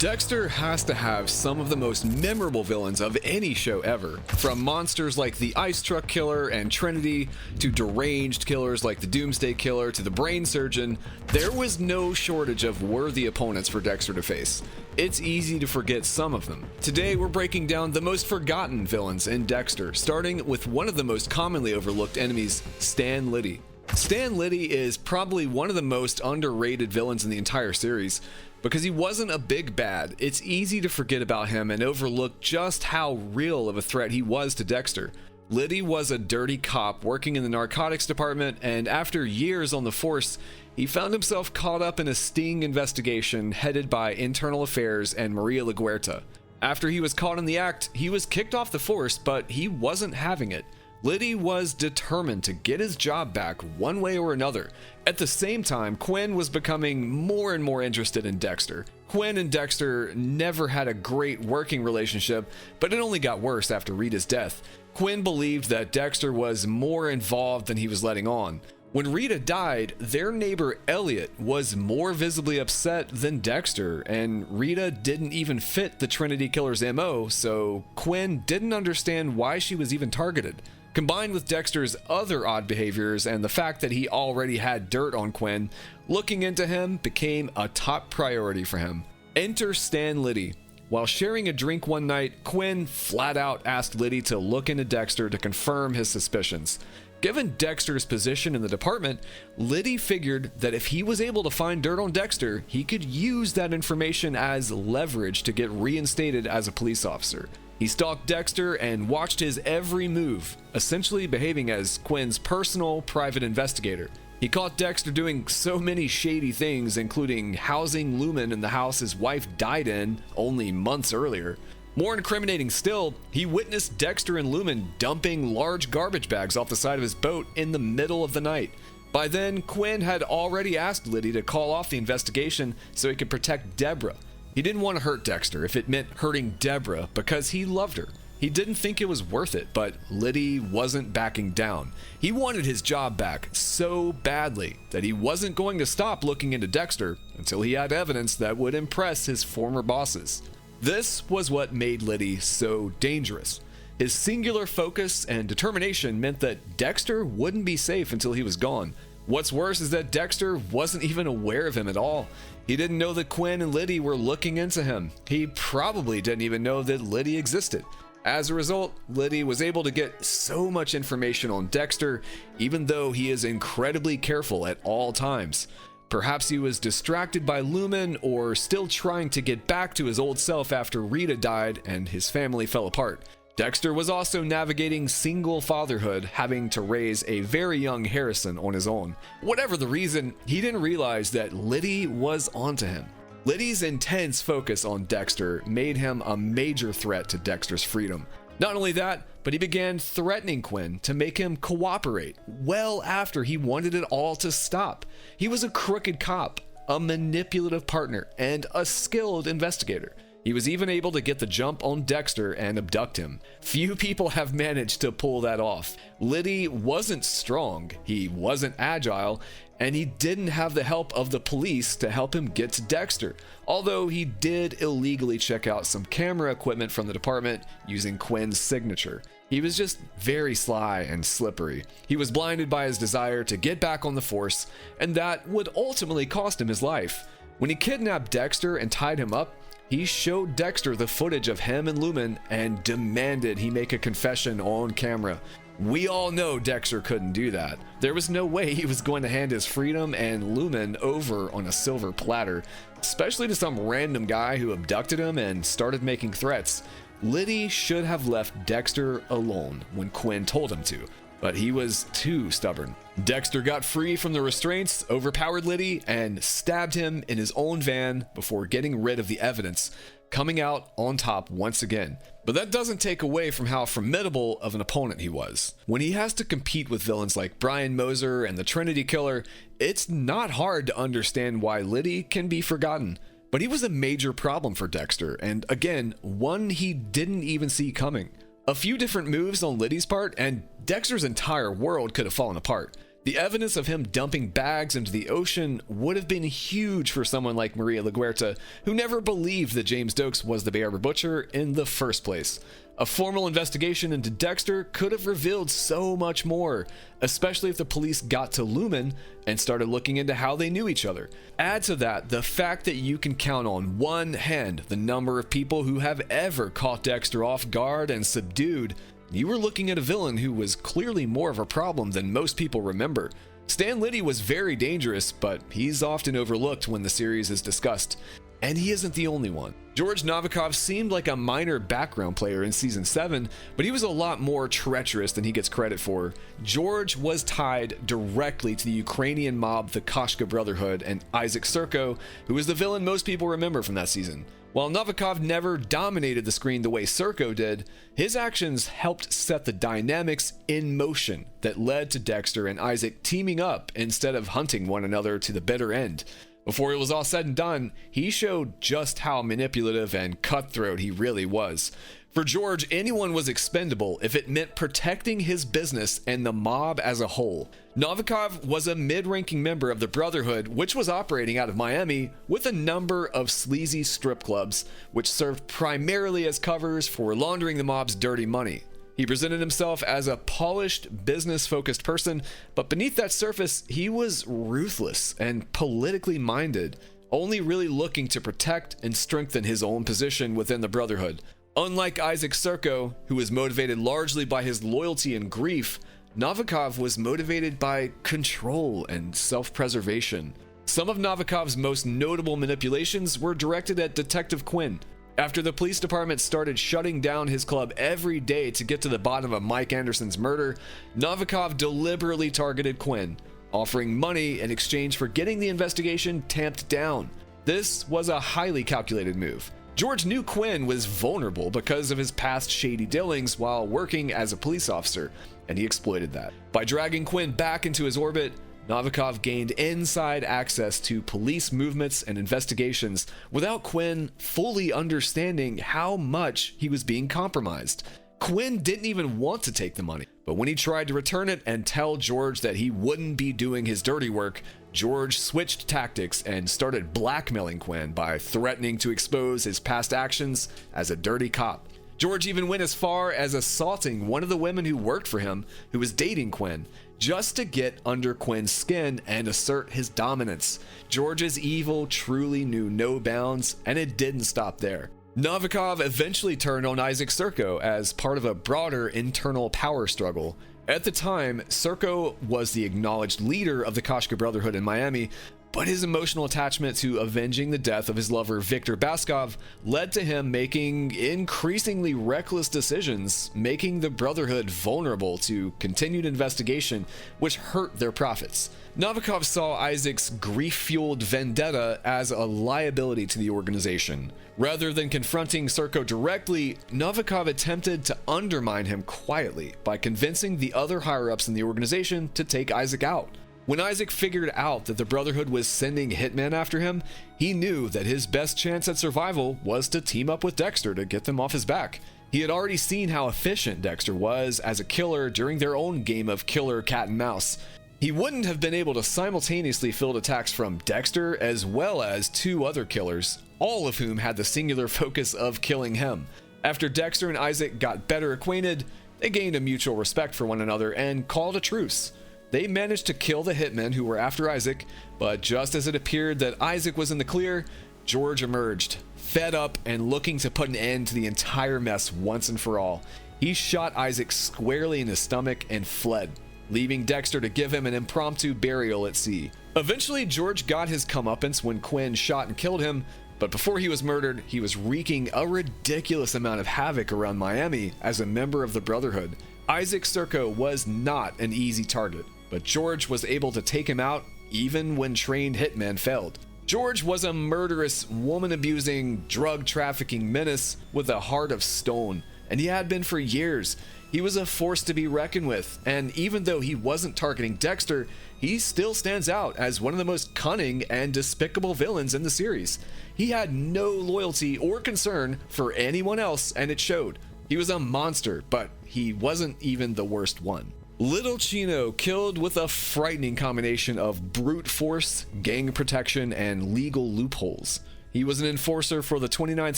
Dexter has to have some of the most memorable villains of any show ever. From monsters like the Ice Truck Killer and Trinity, to deranged killers like the Doomsday Killer, to the Brain Surgeon, there was no shortage of worthy opponents for Dexter to face. It's easy to forget some of them. Today we're breaking down the most forgotten villains in Dexter, starting with one of the most commonly overlooked enemies, Stan Liddy. Stan Liddy is probably one of the most underrated villains in the entire series. Because he wasn't a big bad, it's easy to forget about him and overlook just how real of a threat he was to Dexter. Liddy was a dirty cop working in the narcotics department, and after years on the force, he found himself caught up in a sting investigation headed by Internal Affairs and Maria LaGuerta. After he was caught in the act, he was kicked off the force, but he wasn't having it. Liddy was determined to get his job back one way or another. At the same time, Quinn was becoming more and more interested in Dexter. Quinn and Dexter never had a great working relationship, but it only got worse after Rita's death. Quinn believed that Dexter was more involved than he was letting on. When Rita died, their neighbor Elliot was more visibly upset than Dexter, and Rita didn't even fit the Trinity Killer's MO, so Quinn didn't understand why she was even targeted. Combined with Dexter's other odd behaviors and the fact that he already had dirt on Quinn, looking into him became a top priority for him. Enter Stan Liddy. While sharing a drink one night, Quinn flat out asked Liddy to look into Dexter to confirm his suspicions. Given Dexter's position in the department, Liddy figured that if he was able to find dirt on Dexter, he could use that information as leverage to get reinstated as a police officer. He stalked Dexter and watched his every move, essentially behaving as Quinn's personal private investigator. He caught Dexter doing so many shady things, including housing Lumen in the house his wife died in only months earlier. More incriminating still, he witnessed Dexter and Lumen dumping large garbage bags off the side of his boat in the middle of the night. By then, Quinn had already asked Liddy to call off the investigation so he could protect Deborah. He didn't want to hurt Dexter if it meant hurting Deborah because he loved her. He didn't think it was worth it, but Liddy wasn't backing down. He wanted his job back so badly that he wasn't going to stop looking into Dexter until he had evidence that would impress his former bosses. This was what made Liddy so dangerous. His singular focus and determination meant that Dexter wouldn't be safe until he was gone. What's worse is that Dexter wasn't even aware of him at all. He didn't know that Quinn and Liddy were looking into him. He probably didn't even know that Liddy existed. As a result, Liddy was able to get so much information on Dexter, even though he is incredibly careful at all times. Perhaps he was distracted by Lumen or still trying to get back to his old self after Rita died and his family fell apart. Dexter was also navigating single fatherhood, having to raise a very young Harrison on his own. Whatever the reason, he didn't realize that Liddy was onto him. Liddy's intense focus on Dexter made him a major threat to Dexter's freedom. Not only that, but he began threatening Quinn to make him cooperate well after he wanted it all to stop. He was a crooked cop, a manipulative partner, and a skilled investigator. He was even able to get the jump on Dexter and abduct him. Few people have managed to pull that off. Liddy wasn't strong, he wasn't agile, and he didn't have the help of the police to help him get to Dexter, although he did illegally check out some camera equipment from the department using Quinn's signature. He was just very sly and slippery. He was blinded by his desire to get back on the force, and that would ultimately cost him his life. When he kidnapped Dexter and tied him up, he showed Dexter the footage of him and Lumen and demanded he make a confession on camera. We all know Dexter couldn't do that. There was no way he was going to hand his freedom and Lumen over on a silver platter, especially to some random guy who abducted him and started making threats. Liddy should have left Dexter alone when Quinn told him to, but he was too stubborn. Dexter got free from the restraints, overpowered Liddy, and stabbed him in his own van before getting rid of the evidence, coming out on top once again. But that doesn't take away from how formidable of an opponent he was. When he has to compete with villains like Brian Moser and the Trinity Killer, it's not hard to understand why Liddy can be forgotten. But he was a major problem for Dexter, and again, one he didn't even see coming. A few different moves on Liddy's part, and Dexter's entire world could have fallen apart. The evidence of him dumping bags into the ocean would have been huge for someone like Maria LaGuerta, who never believed that James Dokes was the Bay Harbor Butcher in the first place. A formal investigation into Dexter could have revealed so much more, especially if the police got to Lumen and started looking into how they knew each other. Add to that the fact that you can count on one hand the number of people who have ever caught Dexter off guard and subdued. You were looking at a villain who was clearly more of a problem than most people remember. Stan Liddy was very dangerous, but he's often overlooked when the series is discussed. And he isn't the only one. George Novikov seemed like a minor background player in season 7, but he was a lot more treacherous than he gets credit for. George was tied directly to the Ukrainian mob, the Koshka Brotherhood, and Isaac Serko, who is the villain most people remember from that season. While Novikov never dominated the screen the way Serko did, his actions helped set the dynamics in motion that led to Dexter and Isaac teaming up instead of hunting one another to the bitter end. Before it was all said and done, he showed just how manipulative and cutthroat he really was. For George, anyone was expendable if it meant protecting his business and the mob as a whole. Novikov was a mid-ranking member of the Brotherhood, which was operating out of Miami with a number of sleazy strip clubs, which served primarily as covers for laundering the mob's dirty money. He presented himself as a polished, business-focused person, but beneath that surface, he was ruthless and politically minded, only really looking to protect and strengthen his own position within the Brotherhood. Unlike Isaac Serko, who was motivated largely by his loyalty and grief, Novikov was motivated by control and self-preservation. Some of Novikov's most notable manipulations were directed at Detective Quinn. After the police department started shutting down his club every day to get to the bottom of Mike Anderson's murder, Novikov deliberately targeted Quinn, offering money in exchange for getting the investigation tamped down. This was a highly calculated move. George knew Quinn was vulnerable because of his past shady dealings while working as a police officer, and he exploited that. By dragging Quinn back into his orbit, Novikov gained inside access to police movements and investigations without Quinn fully understanding how much he was being compromised. Quinn didn't even want to take the money, but when he tried to return it and tell George that he wouldn't be doing his dirty work, George switched tactics and started blackmailing Quinn by threatening to expose his past actions as a dirty cop. George even went as far as assaulting one of the women who worked for him, who was dating Quinn, just to get under Quinn's skin and assert his dominance. George's evil truly knew no bounds, and it didn't stop there. Novikov eventually turned on Isaac Serko as part of a broader internal power struggle. At the time, Serko was the acknowledged leader of the Koshka Brotherhood in Miami, but his emotional attachment to avenging the death of his lover Viktor Baskov led to him making increasingly reckless decisions, making the Brotherhood vulnerable to continued investigation, which hurt their profits. Novikov saw Isaac's grief-fueled vendetta as a liability to the organization. Rather than confronting Serko directly, Novikov attempted to undermine him quietly by convincing the other higher-ups in the organization to take Isaac out. When Isaac figured out that the Brotherhood was sending hitmen after him, he knew that his best chance at survival was to team up with Dexter to get them off his back. He had already seen how efficient Dexter was as a killer during their own game of killer cat and mouse. He wouldn't have been able to simultaneously field attacks from Dexter as well as 2 other killers, all of whom had the singular focus of killing him. After Dexter and Isaac got better acquainted, they gained a mutual respect for one another and called a truce. They managed to kill the hitmen who were after Isaac, but just as it appeared that Isaac was in the clear, George emerged, fed up and looking to put an end to the entire mess once and for all. He shot Isaac squarely in the stomach and fled, leaving Dexter to give him an impromptu burial at sea. Eventually, George got his comeuppance when Quinn shot and killed him, but before he was murdered, he was wreaking a ridiculous amount of havoc around Miami as a member of the Brotherhood. Isaac Serko was not an easy target, but George was able to take him out even when trained hitmen failed. George was a murderous, woman-abusing, drug-trafficking menace with a heart of stone, and he had been for years. He was a force to be reckoned with, and even though he wasn't targeting Dexter, he still stands out as one of the most cunning and despicable villains in the series. He had no loyalty or concern for anyone else, and it showed. He was a monster, but he wasn't even the worst one. Little Chino killed with a frightening combination of brute force, gang protection, and legal loopholes. He was an enforcer for the 29th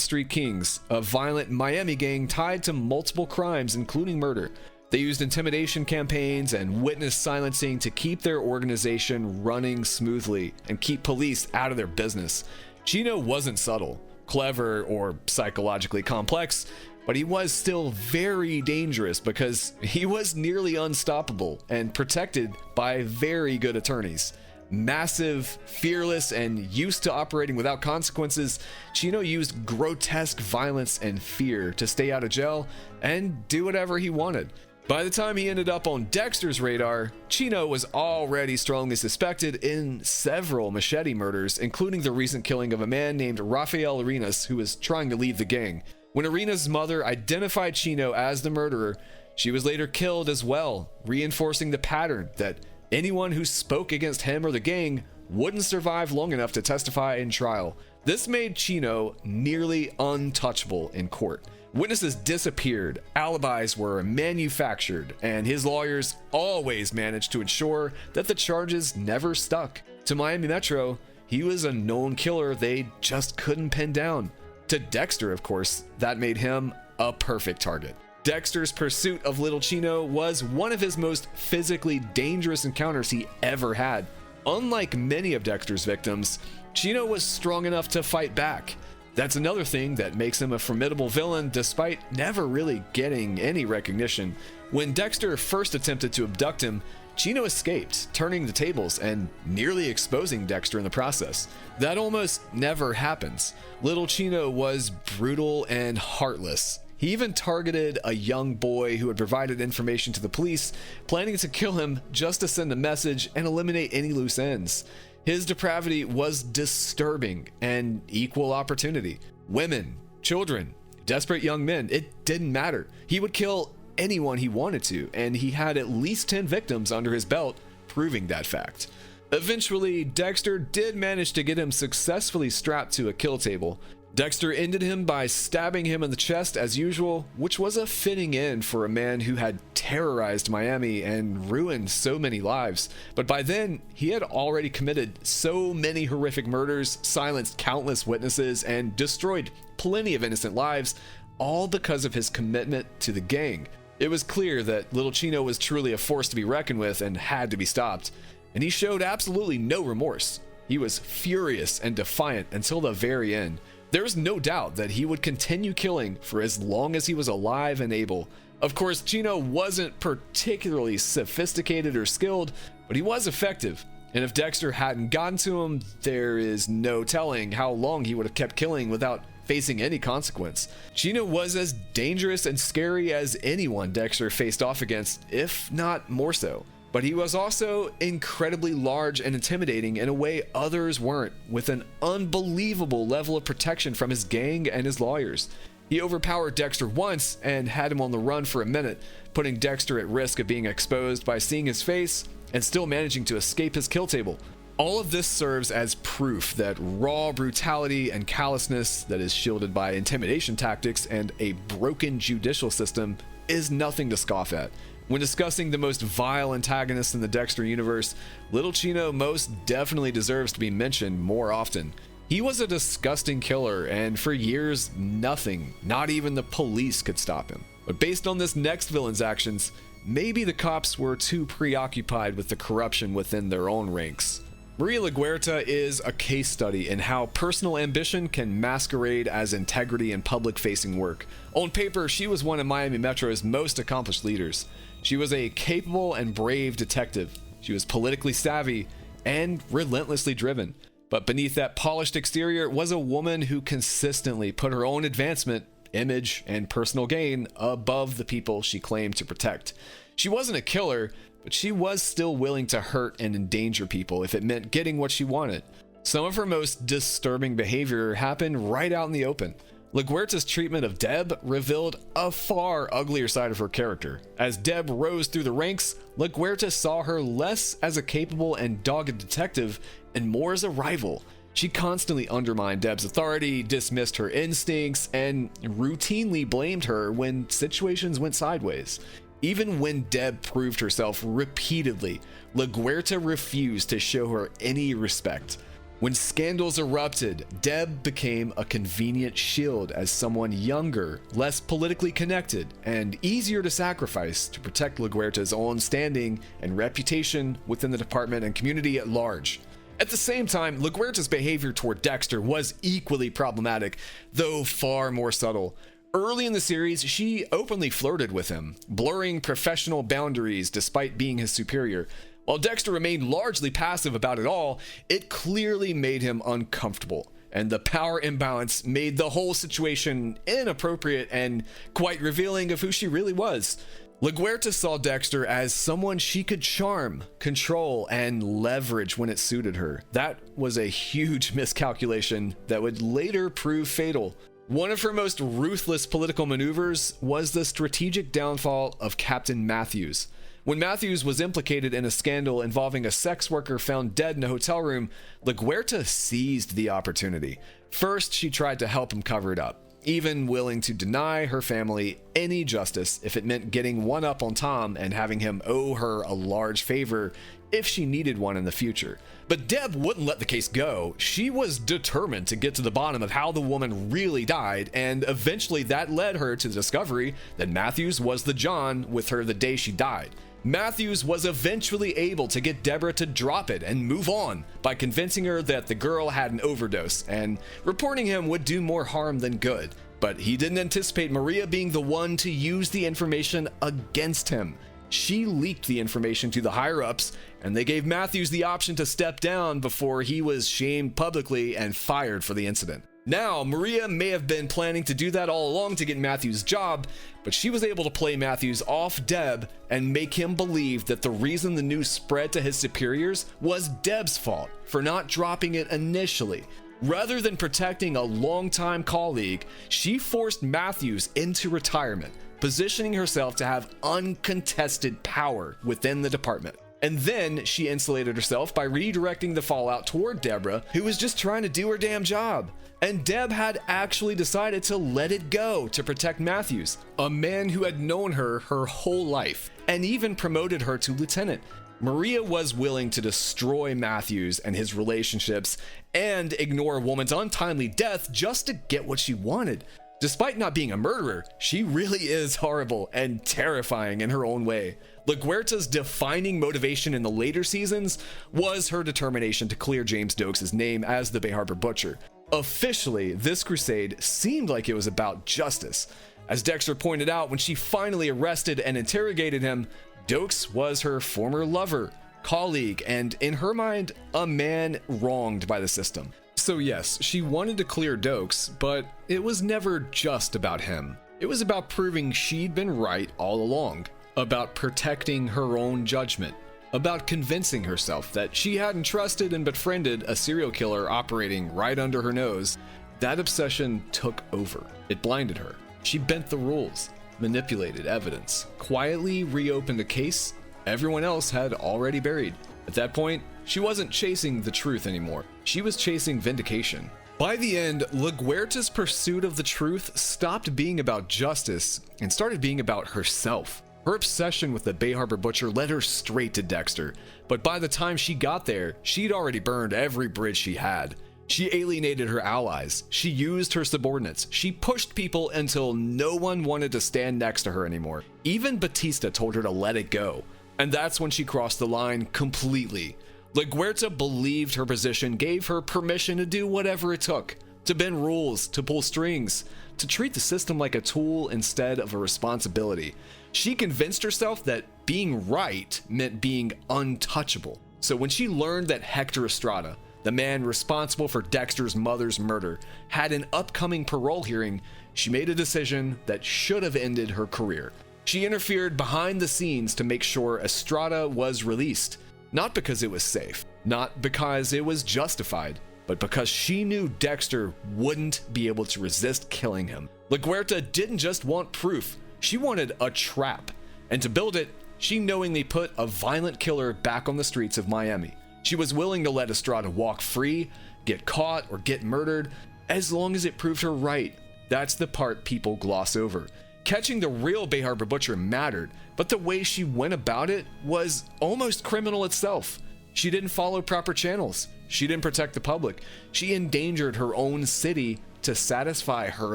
Street Kings, a violent Miami gang tied to multiple crimes, including murder. They used intimidation campaigns and witness silencing to keep their organization running smoothly and keep police out of their business. Chino wasn't subtle, clever, or psychologically complex, but he was still very dangerous because he was nearly unstoppable and protected by very good attorneys. Massive, fearless, and used to operating without consequences, Chino used grotesque violence and fear to stay out of jail and do whatever he wanted. By the time he ended up on Dexter's radar, Chino was already strongly suspected in several machete murders, including the recent killing of a man named Rafael Arenas who was trying to leave the gang. When Arenas' mother identified Chino as the murderer, she was later killed as well, reinforcing the pattern that anyone who spoke against him or the gang wouldn't survive long enough to testify in trial. This made Chino nearly untouchable in court. Witnesses disappeared, alibis were manufactured, and his lawyers always managed to ensure that the charges never stuck. To Miami Metro, he was a known killer they just couldn't pin down. To Dexter, of course, that made him a perfect target. Dexter's pursuit of Little Chino was one of his most physically dangerous encounters he ever had. Unlike many of Dexter's victims, Chino was strong enough to fight back. That's another thing that makes him a formidable villain despite never really getting any recognition. When Dexter first attempted to abduct him, Chino escaped, turning the tables and nearly exposing Dexter in the process. That almost never happens. Little Chino was brutal and heartless. He even targeted a young boy who had provided information to the police, planning to kill him just to send a message and eliminate any loose ends. His depravity was disturbing and equal opportunity. Women, children, desperate young men, it didn't matter. He would kill anyone he wanted to, and he had at least 10 victims under his belt, proving that fact. Eventually, Dexter did manage to get him successfully strapped to a kill table. Dexter ended him by stabbing him in the chest as usual, which was a fitting end for a man who had terrorized Miami and ruined so many lives. But by then, he had already committed so many horrific murders, silenced countless witnesses, and destroyed plenty of innocent lives, all because of his commitment to the gang. It was clear that Little Chino was truly a force to be reckoned with and had to be stopped, and he showed absolutely no remorse. He was furious and defiant until the very end. There was no doubt that he would continue killing for as long as he was alive and able. Of course, Chino wasn't particularly sophisticated or skilled, but he was effective. And if Dexter hadn't gotten to him, there is no telling how long he would have kept killing without facing any consequence. Chino was as dangerous and scary as anyone Dexter faced off against, if not more so. But he was also incredibly large and intimidating in a way others weren't, with an unbelievable level of protection from his gang and his lawyers. He overpowered Dexter once and had him on the run for a minute, putting Dexter at risk of being exposed by seeing his face and still managing to escape his kill table. All of this serves as proof that raw brutality and callousness that is shielded by intimidation tactics and a broken judicial system is nothing to scoff at. When discussing the most vile antagonists in the Dexter universe, Little Chino most definitely deserves to be mentioned more often. He was a disgusting killer, and for years, nothing, not even the police, could stop him. But based on this next villain's actions, maybe the cops were too preoccupied with the corruption within their own ranks. Maria LaGuerta is a case study in how personal ambition can masquerade as integrity in public-facing work. On paper, she was one of Miami Metro's most accomplished leaders. She was a capable and brave detective. She was politically savvy and relentlessly driven. But beneath that polished exterior was a woman who consistently put her own advancement, image, and personal gain above the people she claimed to protect. She wasn't a killer, but she was still willing to hurt and endanger people if it meant getting what she wanted. Some of her most disturbing behavior happened right out in the open. LaGuerta's treatment of Deb revealed a far uglier side of her character. As Deb rose through the ranks, LaGuerta saw her less as a capable and dogged detective and more as a rival. She constantly undermined Deb's authority, dismissed her instincts, and routinely blamed her when situations went sideways. Even when Deb proved herself repeatedly, LaGuerta refused to show her any respect. When scandals erupted, Deb became a convenient shield as someone younger, less politically connected, and easier to sacrifice to protect LaGuerta's own standing and reputation within the department and community at large. At the same time, LaGuerta's behavior toward Dexter was equally problematic, though far more subtle. Early in the series, she openly flirted with him, blurring professional boundaries despite being his superior. While Dexter remained largely passive about it all, it clearly made him uncomfortable, and the power imbalance made the whole situation inappropriate and quite revealing of who she really was. LaGuerta saw Dexter as someone she could charm, control, and leverage when it suited her. That was a huge miscalculation that would later prove fatal. One of her most ruthless political maneuvers was the strategic downfall of Captain Matthews. When Matthews was implicated in a scandal involving a sex worker found dead in a hotel room, LaGuerta seized the opportunity. First, she tried to help him cover it up, even willing to deny her family any justice if it meant getting one up on Tom and having him owe her a large favor if she needed one in the future. But Deb wouldn't let the case go. She was determined to get to the bottom of how the woman really died, and eventually that led her to the discovery that Matthews was the John with her the day she died. Matthews was eventually able to get Deborah to drop it and move on by convincing her that the girl had an overdose, and reporting him would do more harm than good. But he didn't anticipate Maria being the one to use the information against him. She leaked the information to the higher-ups, and they gave Matthews the option to step down before he was shamed publicly and fired for the incident. Now, Maria may have been planning to do that all along to get Matthews' job, but she was able to play Matthews off Deb and make him believe that the reason the news spread to his superiors was Deb's fault for not dropping it initially. Rather than protecting a longtime colleague, she forced Matthews into retirement, positioning herself to have uncontested power within the department. And then she insulated herself by redirecting the fallout toward Deborah, who was just trying to do her damn job. And Deb had actually decided to let it go to protect Matthews, a man who had known her whole life, and even promoted her to lieutenant. Maria was willing to destroy Matthews and his relationships and ignore a woman's untimely death just to get what she wanted. Despite not being a murderer, she really is horrible and terrifying in her own way. LaGuerta's defining motivation in the later seasons was her determination to clear James Dokes' name as the Bay Harbor Butcher. Officially, this crusade seemed like it was about justice. As Dexter pointed out, when she finally arrested and interrogated him, Dokes was her former lover, colleague, and in her mind, a man wronged by the system. So yes, she wanted to clear Dokes, but it was never just about him. It was about proving she'd been right all along, about protecting her own judgment, about convincing herself that she hadn't trusted and befriended a serial killer operating right under her nose. That obsession took over. It blinded her. She bent the rules, manipulated evidence, quietly reopened a case everyone else had already buried. At that point, she wasn't chasing the truth anymore. She was chasing vindication. By the end, LaGuerta's pursuit of the truth stopped being about justice and started being about herself. Her obsession with the Bay Harbor Butcher led her straight to Dexter, but by the time she got there, she'd already burned every bridge she had. She alienated her allies, she used her subordinates, she pushed people until no one wanted to stand next to her anymore. Even Batista told her to let it go, and that's when she crossed the line completely. LaGuerta believed her position gave her permission to do whatever it took, to bend rules, to pull strings, to treat the system like a tool instead of a responsibility. She convinced herself that being right meant being untouchable. So when she learned that Hector Estrada, the man responsible for Dexter's mother's murder, had an upcoming parole hearing, she made a decision that should have ended her career. She interfered behind the scenes to make sure Estrada was released, not because it was safe, not because it was justified, but because she knew Dexter wouldn't be able to resist killing him. LaGuerta didn't just want proof, she wanted a trap, and to build it, she knowingly put a violent killer back on the streets of Miami. She was willing to let Estrada walk free, get caught, or get murdered, as long as it proved her right. That's the part people gloss over. Catching the real Bay Harbor Butcher mattered, but the way she went about it was almost criminal itself. She didn't follow proper channels. She didn't protect the public. She endangered her own city to satisfy her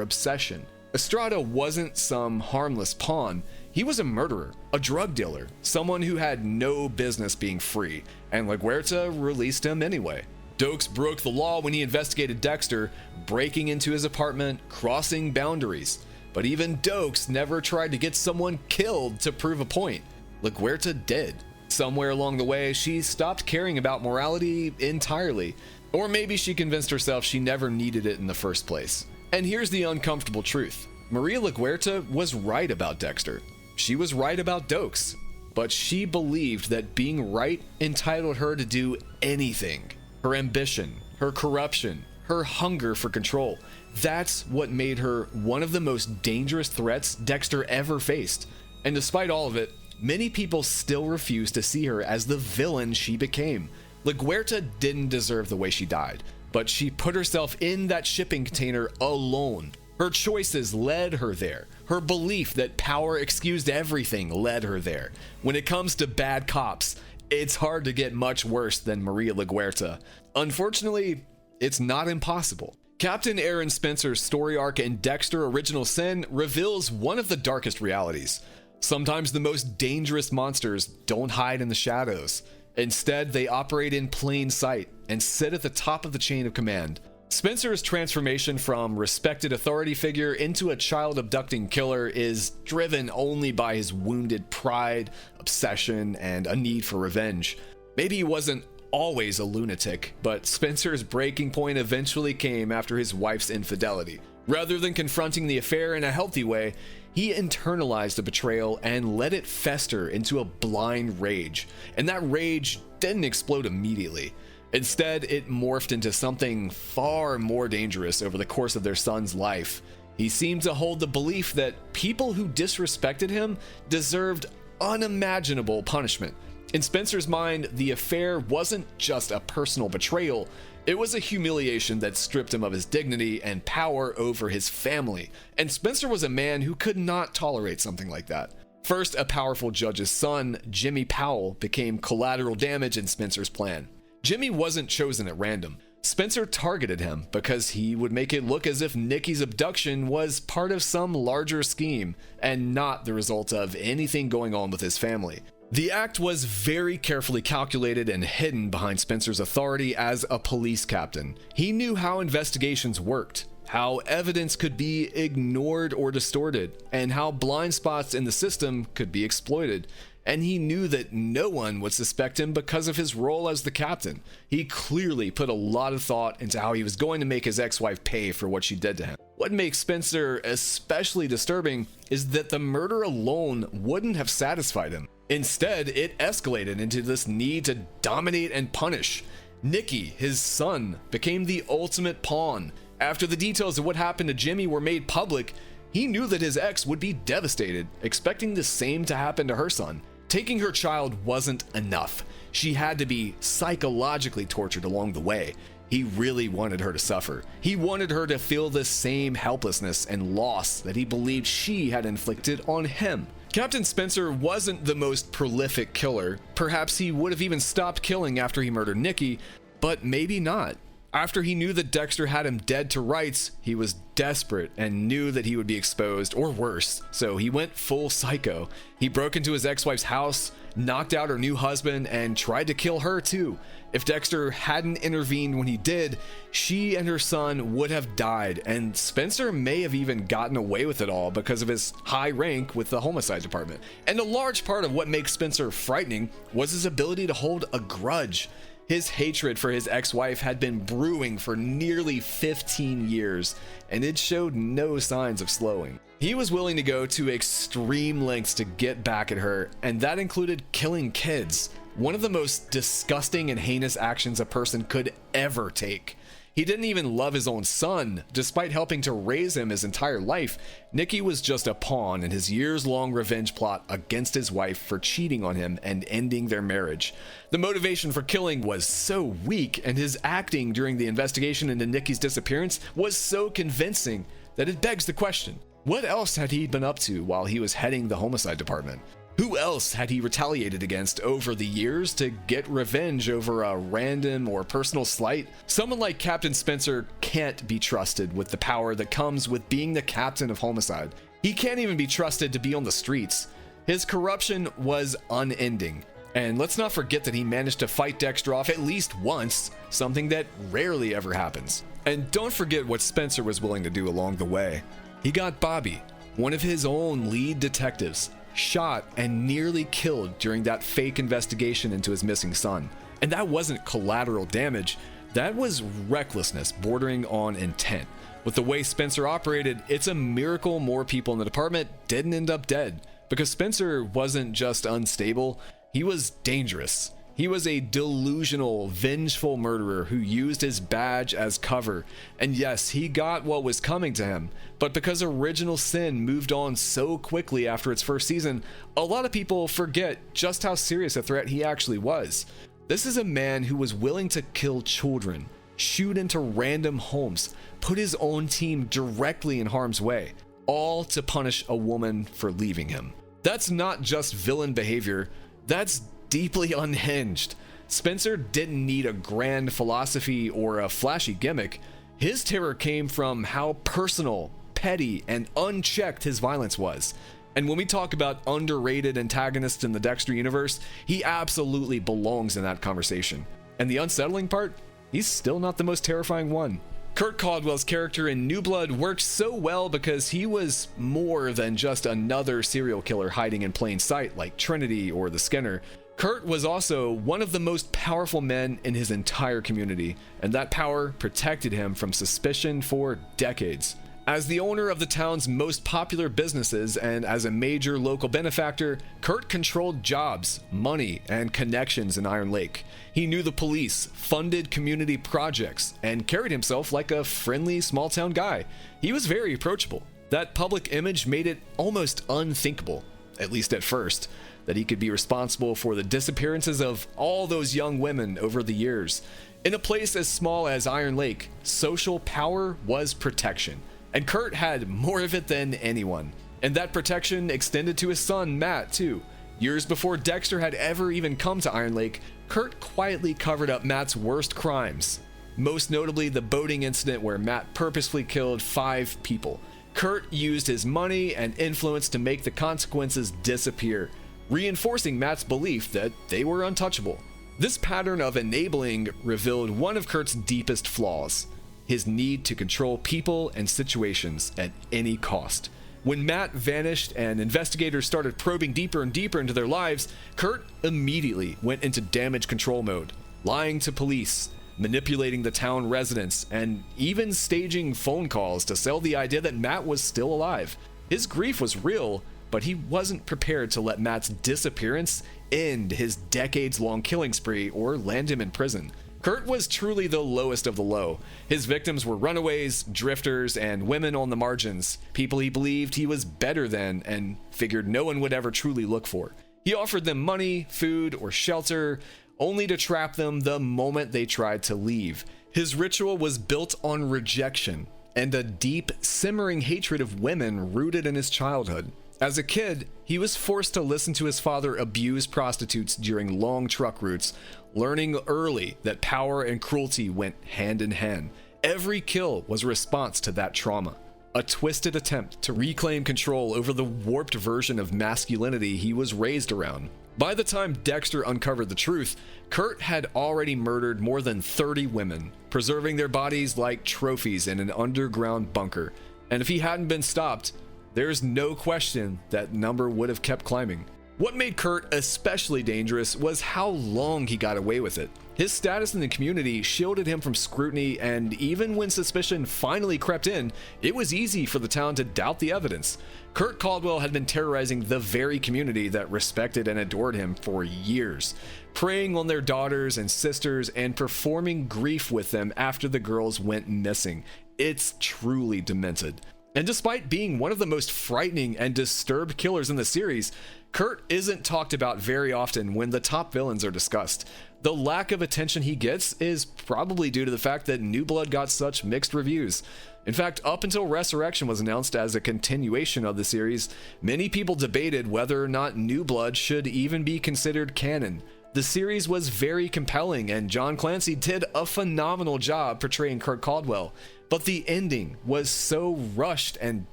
obsession. Estrada wasn't some harmless pawn. He was a murderer, a drug dealer, someone who had no business being free, and LaGuerta released him anyway. Dokes broke the law when he investigated Dexter, breaking into his apartment, crossing boundaries. But even Dokes never tried to get someone killed to prove a point. LaGuerta did. Somewhere along the way, she stopped caring about morality entirely. Or maybe she convinced herself she never needed it in the first place. And here's the uncomfortable truth. Maria LaGuerta was right about Dexter. She was right about Dokes. But she believed that being right entitled her to do anything. Her ambition, her corruption, her hunger for control. That's what made her one of the most dangerous threats Dexter ever faced. And despite all of it, many people still refuse to see her as the villain she became. LaGuerta didn't deserve the way she died, but she put herself in that shipping container alone. Her choices led her there. Her belief that power excused everything led her there. When it comes to bad cops, it's hard to get much worse than Maria LaGuerta. Unfortunately, it's not impossible. Captain Aaron Spencer's story arc in Dexter Original Sin reveals one of the darkest realities. Sometimes the most dangerous monsters don't hide in the shadows. Instead, they operate in plain sight and sit at the top of the chain of command. Spencer's transformation from respected authority figure into a child abducting killer is driven only by his wounded pride, obsession, and a need for revenge. Maybe he wasn't always a lunatic, but Spencer's breaking point eventually came after his wife's infidelity. Rather than confronting the affair in a healthy way, he internalized the betrayal and let it fester into a blind rage. And that rage didn't explode immediately. Instead, it morphed into something far more dangerous over the course of their son's life. He seemed to hold the belief that people who disrespected him deserved unimaginable punishment. In Spencer's mind, the affair wasn't just a personal betrayal, it was a humiliation that stripped him of his dignity and power over his family. And Spencer was a man who could not tolerate something like that. First, a powerful judge's son, Jimmy Powell, became collateral damage in Spencer's plan. Jimmy wasn't chosen at random. Spencer targeted him because he would make it look as if Nikki's abduction was part of some larger scheme and not the result of anything going on with his family. The act was very carefully calculated and hidden behind Spencer's authority as a police captain. He knew how investigations worked, how evidence could be ignored or distorted, and how blind spots in the system could be exploited. And he knew that no one would suspect him because of his role as the captain. He clearly put a lot of thought into how he was going to make his ex-wife pay for what she did to him. What makes Spencer especially disturbing is that the murder alone wouldn't have satisfied him. Instead, it escalated into this need to dominate and punish. Nicky, his son, became the ultimate pawn. After the details of what happened to Jimmy were made public, he knew that his ex would be devastated, expecting the same to happen to her son. Taking her child wasn't enough. She had to be psychologically tortured along the way. He really wanted her to suffer. He wanted her to feel the same helplessness and loss that he believed she had inflicted on him. Captain Spencer wasn't the most prolific killer. Perhaps he would have even stopped killing after he murdered Nicky, but maybe not. After he knew that Dexter had him dead to rights, he was desperate and knew that he would be exposed, or worse, so he went full psycho. He broke into his ex-wife's house, knocked out her new husband, and tried to kill her too. If Dexter hadn't intervened when he did, she and her son would have died, and Spencer may have even gotten away with it all because of his high rank with the homicide department. And a large part of what makes Spencer frightening was his ability to hold a grudge. His hatred for his ex-wife had been brewing for nearly 15 years, and it showed no signs of slowing. He was willing to go to extreme lengths to get back at her, and that included killing kids, one of the most disgusting and heinous actions a person could ever take. He didn't even love his own son, despite helping to raise him his entire life. Nicky was just a pawn in his years-long revenge plot against his wife for cheating on him and ending their marriage. The motivation for killing was so weak, and his acting during the investigation into Nicky's disappearance was so convincing that it begs the question, What else had he been up to while he was heading the homicide department? Who else had he retaliated against over the years to get revenge over a random or personal slight? Someone like Captain Spencer can't be trusted with the power that comes with being the captain of homicide. He can't even be trusted to be on the streets. His corruption was unending. And let's not forget that he managed to fight Dexter off at least once, something that rarely ever happens. And don't forget what Spencer was willing to do along the way. He got Bobby, one of his own lead detectives, shot and nearly killed during that fake investigation into his missing son. And that wasn't collateral damage, that was recklessness bordering on intent. With the way Spencer operated, it's a miracle more people in the department didn't end up dead, because Spencer wasn't just unstable, he was dangerous. He was a delusional, vengeful murderer who used his badge as cover. And yes, he got what was coming to him, but because Original Sin moved on so quickly after its first season, a lot of people forget just how serious a threat he actually was. This is a man who was willing to kill children, shoot into random homes, put his own team directly in harm's way, all to punish a woman for leaving him. That's not just villain behavior, that's deeply unhinged. Spencer didn't need a grand philosophy or a flashy gimmick. His terror came from how personal, petty, and unchecked his violence was. And when we talk about underrated antagonists in the Dexter universe, he absolutely belongs in that conversation. And the unsettling part? He's still not the most terrifying one. Kurt Caldwell's character in New Blood worked so well because he was more than just another serial killer hiding in plain sight like Trinity or the Skinner. Kurt was also one of the most powerful men in his entire community, and that power protected him from suspicion for decades. As the owner of the town's most popular businesses and as a major local benefactor, Kurt controlled jobs, money, and connections in Iron Lake. He knew the police, funded community projects, and carried himself like a friendly small-town guy. He was very approachable. That public image made it almost unthinkable, at least at first, that he could be responsible for the disappearances of all those young women over the years. In a place as small as Iron Lake, social power was protection. And Kurt had more of it than anyone. And that protection extended to his son, Matt, too. Years before Dexter had ever even come to Iron Lake, Kurt quietly covered up Matt's worst crimes. Most notably, the boating incident where Matt purposefully killed 5 people. Kurt used his money and influence to make the consequences disappear, reinforcing Matt's belief that they were untouchable. This pattern of enabling revealed one of Kurt's deepest flaws: his need to control people and situations at any cost. When Matt vanished and investigators started probing deeper and deeper into their lives, Kurt immediately went into damage control mode, lying to police, manipulating the town residents, and even staging phone calls to sell the idea that Matt was still alive. His grief was real, but he wasn't prepared to let Matt's disappearance end his decades-long killing spree or land him in prison. Kurt was truly the lowest of the low. His victims were runaways, drifters, and women on the margins, people he believed he was better than and figured no one would ever truly look for. He offered them money, food, or shelter, only to trap them the moment they tried to leave. His ritual was built on rejection and a deep, simmering hatred of women rooted in his childhood. As a kid, he was forced to listen to his father abuse prostitutes during long truck routes, learning early that power and cruelty went hand in hand. Every kill was a response to that trauma, a twisted attempt to reclaim control over the warped version of masculinity he was raised around. By the time Dexter uncovered the truth, Kurt had already murdered more than 30 women, preserving their bodies like trophies in an underground bunker. And if he hadn't been stopped, there's no question that number would have kept climbing. What made Kurt especially dangerous was how long he got away with it. His status in the community shielded him from scrutiny, and even when suspicion finally crept in, it was easy for the town to doubt the evidence. Kurt Caldwell had been terrorizing the very community that respected and adored him for years, preying on their daughters and sisters and performing grief with them after the girls went missing. It's truly demented. And despite being one of the most frightening and disturbed killers in the series, Kurt isn't talked about very often when the top villains are discussed. The lack of attention he gets is probably due to the fact that New Blood got such mixed reviews. In fact, up until Resurrection was announced as a continuation of the series, many people debated whether or not New Blood should even be considered canon. The series was very compelling, and John Clancy did a phenomenal job portraying Kurt Caldwell, but the ending was so rushed and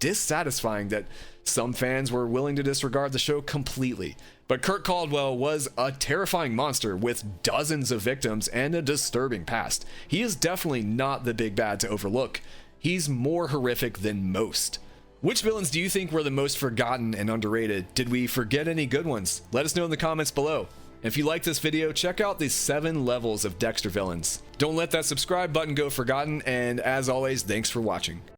dissatisfying that some fans were willing to disregard the show completely. But Kurt Caldwell was a terrifying monster with dozens of victims and a disturbing past. He is definitely not the big bad to overlook. He's more horrific than most. Which villains do you think were the most forgotten and underrated? Did we forget any good ones? Let us know in the comments below. If you like this video, check out the 7 levels of Dexter villains. Don't let that subscribe button go forgotten, and as always, thanks for watching.